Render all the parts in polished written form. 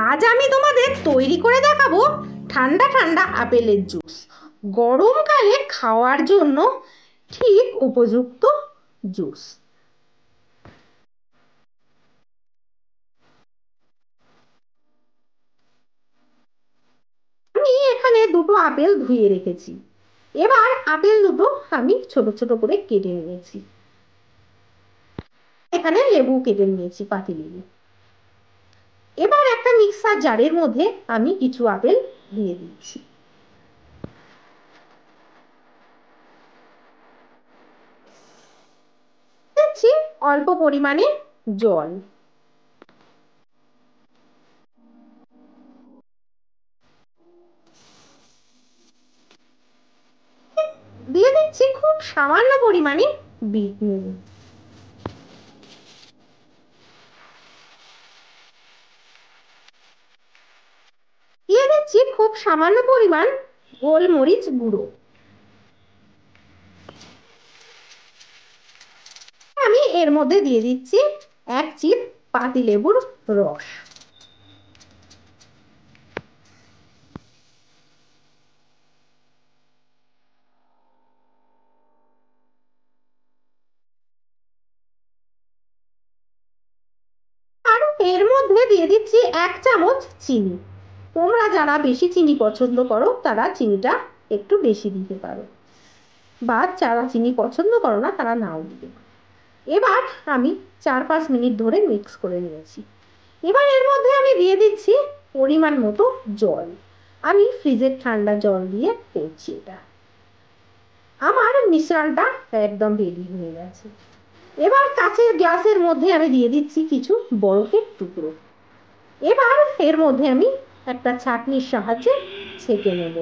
আজ আমি তোমাদের তৈরি করে দেখাবো ঠান্ডা ঠান্ডা আপেলের জুস। গরমকালে খাওয়ার জন্য ঠিক উপযুক্ত জুস। আমি এখানে দুটো আপেল ধুয়ে রেখেছি। এবার আপেল দুটো আমি ছোট ছোট করে কেটে নিয়েছি। এখানে লেবু কেটে নিয়েছি, পাতিলেবু। এবার একটা মিক্সার জারের মধ্যে আমি কিছু আপেল দিয়ে দিচ্ছি। দিচ্ছি অল্প পরিমাণে জল। দিয়ে দিচ্ছি খুব সামান্য পরিমাণে বিট নুন। দিয়ে দিচ্ছি খুব সামান্য পরিমাণ গোলমরিচ গুঁড়ো। আমি এর মধ্যে দিয়ে দিচ্ছি এক চিপ পাতিলেবুর রস। আর এর মধ্যে দিয়ে দিচ্ছি এক চামচ চিনি। তোমরা যারা বেশি চিনি পছন্দ করো তারা চিনিটা একটু বেশি দিতে পারো, বা যারা চিনি পছন্দ করো না তারা নাও দিতে পারো। এবার আমি 4-5 মিনিট ধরে মিক্স করে নিয়েছি। এবার এর মধ্যে আমি দিয়ে দিচ্ছি পরিমাণ মতো জল। আমি ফ্রিজের ঠান্ডা জল দিয়ে করছি এটা। আমার মিশ্রণটা একদম রেডি হয়ে গেছে। এবার কাঁচের গ্লাসের মধ্যে আমি দিয়ে দিচ্ছি কিছু বরফের টুকরো। এবার এর মধ্যে আমি একটা ছাঁকনির সাহায্যে ছেঁকে নেব।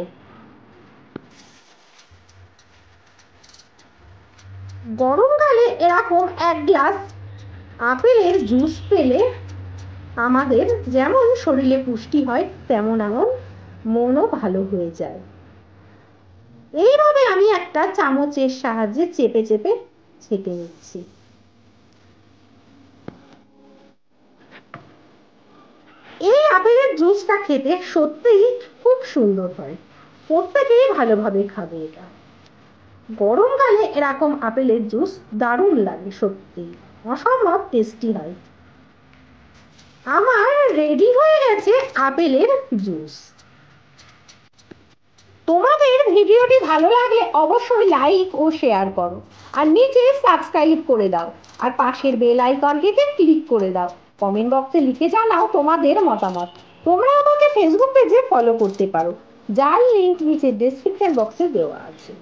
গরমকালে এরকম এক গ্লাস আপেলের জুস পেলে আমাদের যেমন শরীরে পুষ্টি হয় তেমন আমার মনও ভালো হয়ে যায়। এইভাবে আমি একটা চামচের সাহায্যে চেপে চেপে ছেঁকে নিচ্ছি। এই আপেলের জুসটা খেতে সত্যিই খুব সুন্দর হয়। প্রত্যেকেই ভালোভাবে খাবে এটা। গরমকালে এরকম আপেলের জুস দারুণ লাগে, সত্যি অসম্ভব টেস্টি হয়। আমার রেডি হয়ে গেছে আপেলের জুস। তোমাদের ভিডিওটি ভালো লাগলে অবশ্যই লাইক ও শেয়ার করো, আর নিচে সাবস্ক্রাইব করে দাও, আর পাশের বেল আইকনটিতে ক্লিক করে দাও। কমেন্ট বক্সে লিখে জানাও তোমাদের মতামত। তোমরা আমাকে ফেসবুক পেজে ফলো করতে পারো, যার লিঙ্ক নিচে ডেসক্রিপশন বক্সে দেওয়া আছে।